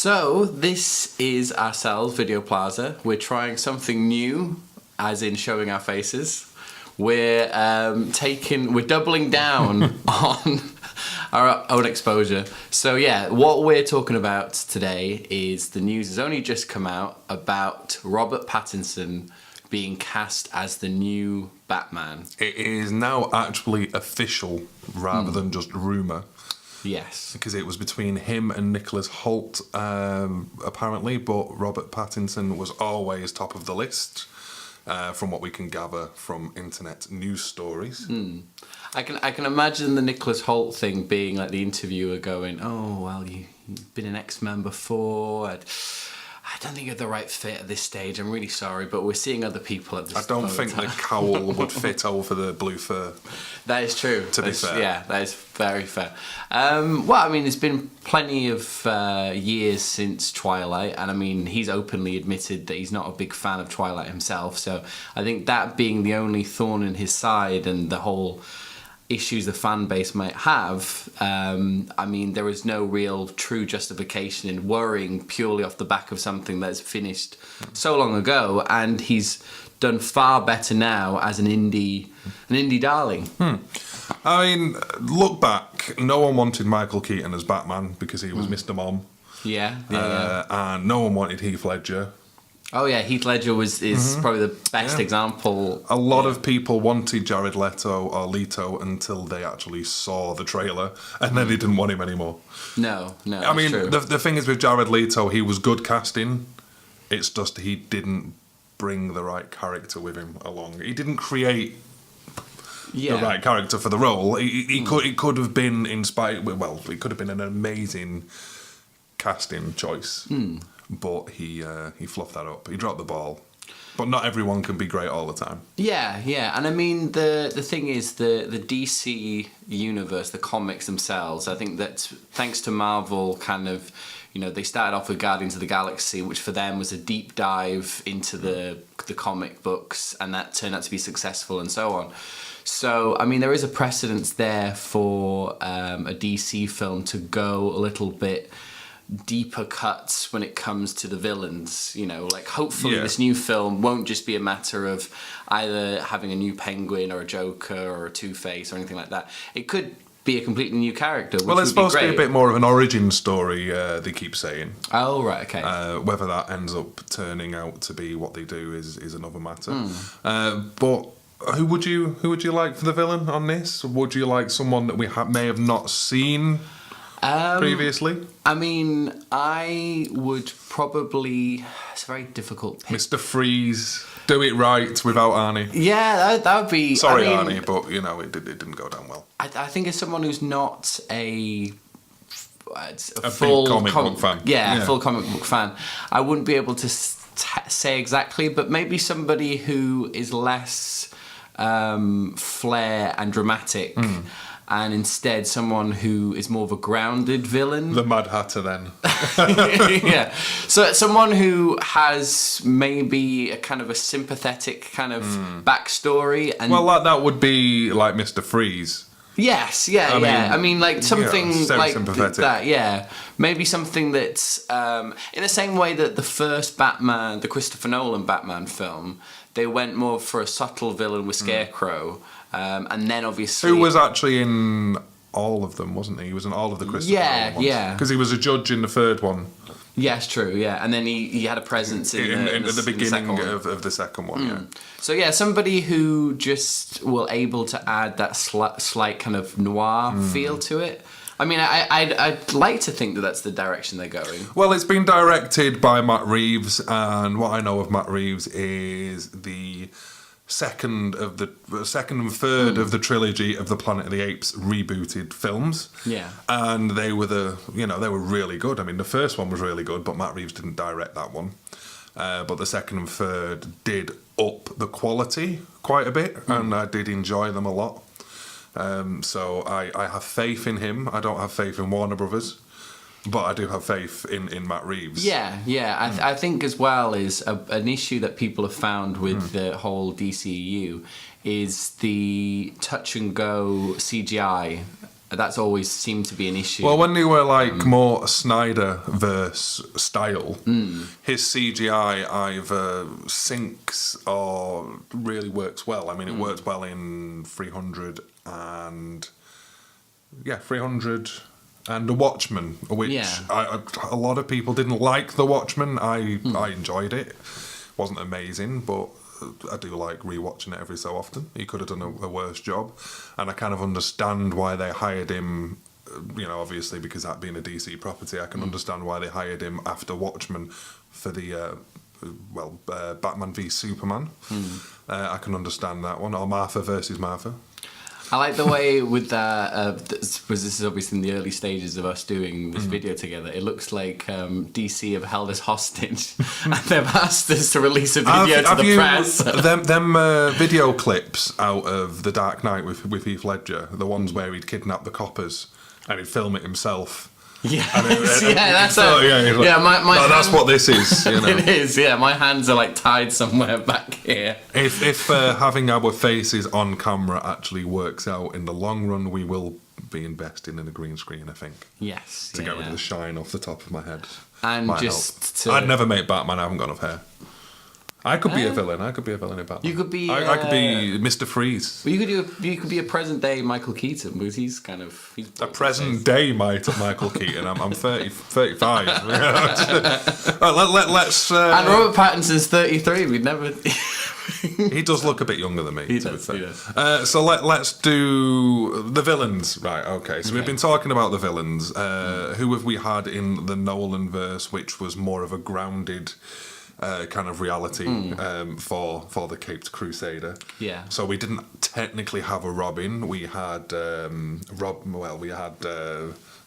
So this is ourselves, Video Plaza. We're trying something new, as in showing our faces. We're doubling down on our own exposure. So yeah, what we're talking about today is the news has only just come out about Robert Pattinson being cast as the new Batman. It is now actually official rather than just rumour. Yes. Because it was between him and Nicholas Hoult, apparently, but Robert Pattinson was always top of the list, from what we can gather from internet news stories. I can imagine the Nicholas Hoult thing being like the interviewer going, "Oh, well, you've been an X-Men before. I don't think you're the right fit at this stage. I'm really sorry, but we're seeing other people at this I don't think the cowl would fit over the blue fur. That is true. To be fair. Yeah, that is very fair. Well, I mean, it's been plenty of years since Twilight, and I mean, he's openly admitted that he's not a big fan of Twilight himself, so I think that being the only thorn in his side and the whole issues the fan base might have, I mean, there is no real true justification in worrying purely off the back of something that's finished so long ago, and he's done far better now as an indie darling. I mean, look back, no one wanted Michael Keaton as Batman because he was Mr. Mom. Yeah. And no one wanted Heath Ledger. Oh yeah, Heath Ledger is probably the best example. A lot of people wanted Jared Leto or Leto until they actually saw the trailer, and then they didn't want him anymore. No, I mean, true. the thing is with Jared Leto, he was good casting. It's just he didn't bring the right character with him along. He didn't create the right character for the role. He could have been inspired. Well, it could have been an amazing casting choice. But he fluffed that up. He dropped the ball. But not everyone can be great all the time. Yeah. And I mean, the thing is, the DC universe, the comics themselves, I think that thanks to Marvel kind of, they started off with Guardians of the Galaxy, which for them was a deep dive into the comic books, and that turned out to be successful and so on. So, I mean, there is a precedence there for a DC film to go a little bit deeper cuts when it comes to the villains, like hopefully this new film won't just be a matter of either having a new Penguin or a Joker or a Two-Face or anything like that. It could be a completely new character, which well, it's supposed to be a bit more of an origin story, they keep saying. Oh, right, okay. Whether that ends up turning out to be what they do is another matter. But who would you like for the villain on this? Would you like someone that we may have not seen previously? I mean, I would probably... It's a very difficult pick. Mr. Freeze. Do it right without Arnie. Yeah, that would be... Sorry, Arnie, but, it didn't go down well. I think as someone who's not a full comic book fan. Yeah, full comic book fan. I wouldn't be able to say exactly, but maybe somebody who is less flair and dramatic... And instead, someone who is more of a grounded villain. The Mad Hatter, then. Yeah. So someone who has maybe a kind of a sympathetic kind of backstory. And well, that would be like Mr. Freeze. Yes, I mean, like something like that, yeah. Maybe something that's in the same way that the first Batman, the Christopher Nolan Batman film, they went more for a subtle villain with Scarecrow. And then obviously... Who was actually in all of them, wasn't he? He was in all of the Christopher Nolan ones. Yeah. Because he was a judge in the third one. Yes, true, yeah. And then he had a presence in the beginning of the second one, yeah. So yeah, somebody who just will able to add that slight kind of noir feel to it. I mean, I'd like to think that that's the direction they're going. Well, it's been directed by Matt Reeves, and what I know of Matt Reeves is the second and third of the trilogy of the Planet of the Apes rebooted films. Yeah. And they were they were really good. I mean, the first one was really good, but Matt Reeves didn't direct that one. But the second and third did up the quality quite a bit, and I did enjoy them a lot. So I have faith in him. I don't have faith in Warner Brothers. But I do have faith in Matt Reeves. Yeah. I think as well is an issue that people have found with the whole DCEU is the touch and go CGI That's always seemed to be an issue. Well, when they were like more Snyder-verse style, his CGI either sinks or really works well. I mean, it worked well in 300 and The Watchmen, which a lot of people didn't like The Watchmen. I enjoyed it. Wasn't amazing, but I do like rewatching it every so often. He could have done a worse job, and I kind of understand why they hired him. You know, obviously because that being a DC property, I can understand why they hired him after Watchmen for the Batman v Superman. I can understand that one, or Martha versus Martha. I like the way with that, this is obviously in the early stages of us doing this video together, it looks like DC have held us hostage and they've asked us to release a video to the press. Them video clips out of The Dark Knight with Heath Ledger, the ones where he'd kidnap the coppers and he'd film it himself. Yeah, that's that's what this is. You know? It is. Yeah, my hands are like tied somewhere back here. If having our faces on camera actually works out in the long run, we will be investing in a green screen. I think. Yes. To get rid of the shine off the top of my head. And I'd never make Batman. I haven't got enough hair. I could be a villain. I could be a villain in Batman. You could be. I could be Mr. Freeze. Well, you could be a present day Michael Keaton because he's a present day Michael Keaton. I'm 35. Let's. And Robert Pattinson's 33. We'd never. He does look a bit younger than me. He does. So let's do the villains. Right. Okay. So we've been talking about the villains. Who have we had in the Nolan verse, which was more of a grounded. Kind of reality for the Caped Crusader. Yeah. So we didn't technically have a Robin. We had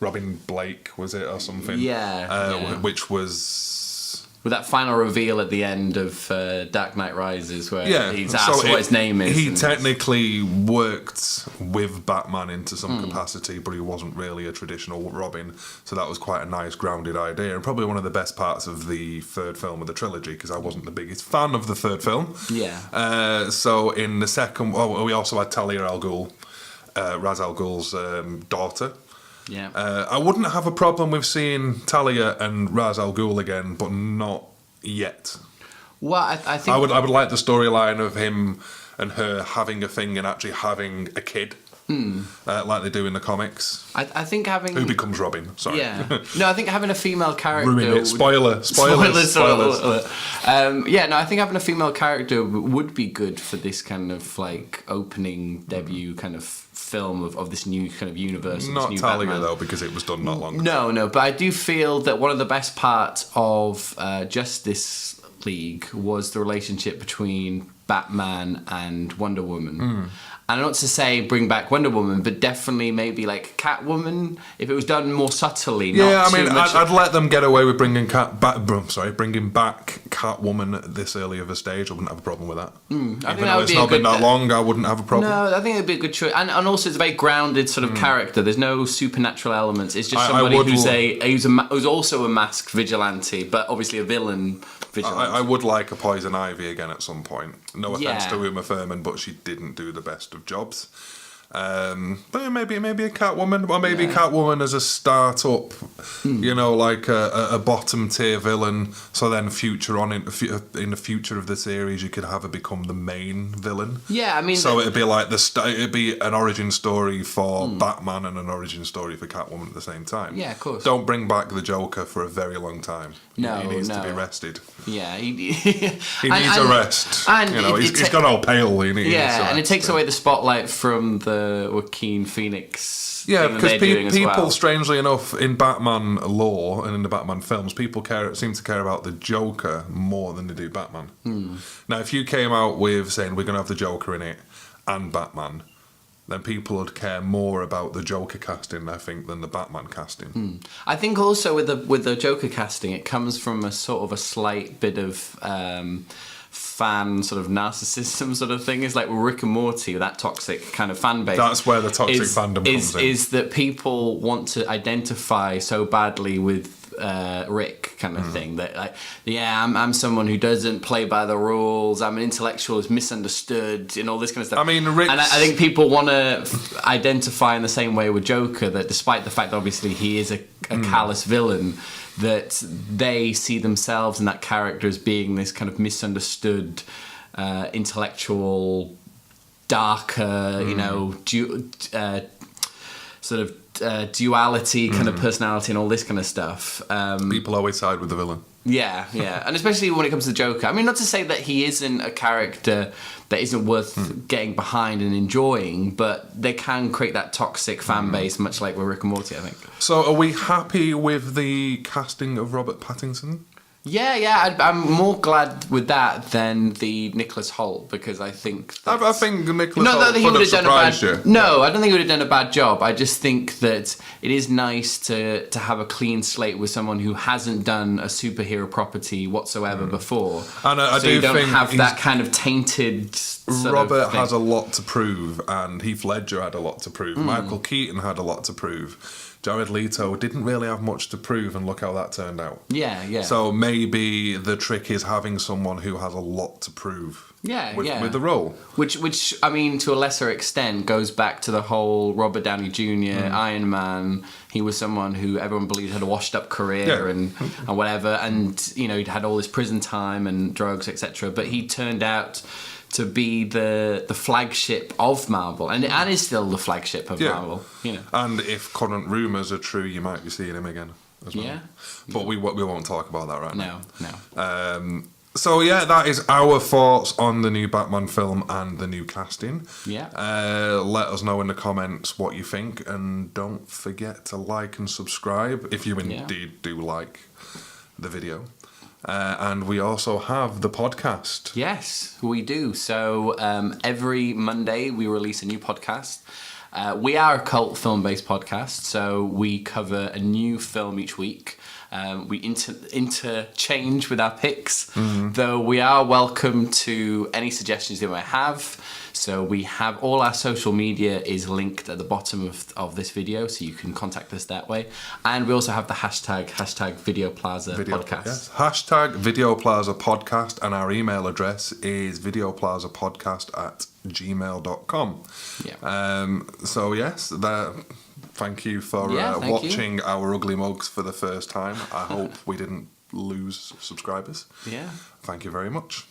Robin Blake, was it, or something? Yeah. Which was. With that final reveal at the end of Dark Knight Rises, where he's asked what his name is. He technically worked with Batman into some capacity, but he wasn't really a traditional Robin. So that was quite a nice, grounded idea, and probably one of the best parts of the third film of the trilogy, because I wasn't the biggest fan of the third film. Yeah. So in the second, we also had Talia al Ghul, Ra's al Ghul's daughter. Yeah. I wouldn't have a problem with seeing Talia and Ra's al Ghul again, but not yet. Well, I think I would like the storyline of him and her having a thing and actually having a kid, like they do in the comics. I think having who becomes Robin. Sorry. Yeah. No, I think having a female character. Ruin it. Spoilers. I think having a female character would be good for this kind of like opening debut kind of film of this new kind of universe. Not this new Talia Batman. though, because it was done not long ago. No, but I do feel that one of the best parts of Justice League was the relationship between Batman and Wonder Woman. And not to say bring back Wonder Woman, but definitely maybe like Catwoman, if it was done more subtly. Yeah, I mean, I'd let them get away with bringing back Catwoman at this early of a stage. I wouldn't have a problem with that. Even though it's not been that long, I wouldn't have a problem. No, I think it'd be a good choice. And also, it's a very grounded sort of character. There's no supernatural elements. It's just somebody who's also a masked vigilante, but obviously a villain vigilante. I would like a Poison Ivy again at some point. No offense to Uma Thurman, but she didn't do the best of jobs. But maybe a Catwoman, or maybe Catwoman as a start-up, you know, like a bottom tier villain. So then in the future of the series, you could have her become the main villain. Yeah, I mean, so it'd be like it'd be an origin story for Batman and an origin story for Catwoman at the same time. Yeah, of course. Don't bring back the Joker for a very long time. He needs to be rested. Yeah, he needs a rest. And you know, he's gone all pale. And it takes away the spotlight from the Joaquin Phoenix. Yeah, because people, strangely enough, in Batman lore and in the Batman films, people seem to care about the Joker more than they do Batman. Now, if you came out with saying we're going to have the Joker in it and Batman, then people would care more about the Joker casting, I think, than the Batman casting. I think also with the Joker casting, it comes from a sort of a slight bit of fan sort of narcissism sort of thing. Is like with Rick and Morty, that toxic kind of fan base. That's where the toxic fandom comes in. Is that people want to identify so badly with Rick kind of thing. That like, yeah, I'm someone who doesn't play by the rules. I'm an intellectual who's misunderstood and all this kind of stuff. I mean, Rick's... and I think people want to identify in the same way with Joker, that despite the fact that obviously he is a callous villain, that they see themselves in that character as being this kind of misunderstood intellectual, darker, you know, sort of duality kind of personality and all this kind of stuff. People always side with the villain. Yeah, and especially when it comes to the Joker. I mean, not to say that he isn't a character that isn't worth getting behind and enjoying, but they can create that toxic fan base, much like with Rick and Morty, I think. So are we happy with the casting of Robert Pattinson? Yeah, I'm more glad with that than the Nicholas Hoult, because I think I think Nicholas not Hoult that he would have done a bad you. No, I don't think he would have done a bad job. I just think that it is nice to have a clean slate with someone who hasn't done a superhero property whatsoever before. And I so do you don't think have that kind of tainted sort Robert of thing. has a lot to prove, and Heath Ledger had a lot to prove. Michael Keaton had a lot to prove. Jared Leto didn't really have much to prove, and look how that turned out. Yeah. So maybe the trick is having someone who has a lot to prove. With the role. Which I mean, to a lesser extent, goes back to the whole Robert Downey Jr. Iron Man. He was someone who everyone believed had a washed-up career and whatever, and you know, he'd had all this prison time and drugs, etc. But he turned out to be the flagship of Marvel, and is still the flagship of Marvel. You know. And if current rumours are true, you might be seeing him again as well. Yeah. But we won't talk about that right now. No. So yeah, that is our thoughts on the new Batman film and the new casting. Yeah. Let us know in the comments what you think, and don't forget to like and subscribe if you indeed do like the video. And we also have the podcast. Yes, we do. So every Monday we release a new podcast. We are a cult film-based podcast, so we cover a new film each week. We interchange with our picks, though we are welcome to any suggestions you might have. So we have all our social media is linked at the bottom of this video, so you can contact us that way. And we also have the hashtag videoplazapodcast. Yes. Hashtag videoplazapodcast, and our email address is videoplazapodcast@gmail.com. Yeah. So yes, thank you for watching our ugly mugs for the first time. I hope we didn't lose subscribers. Yeah. Thank you very much.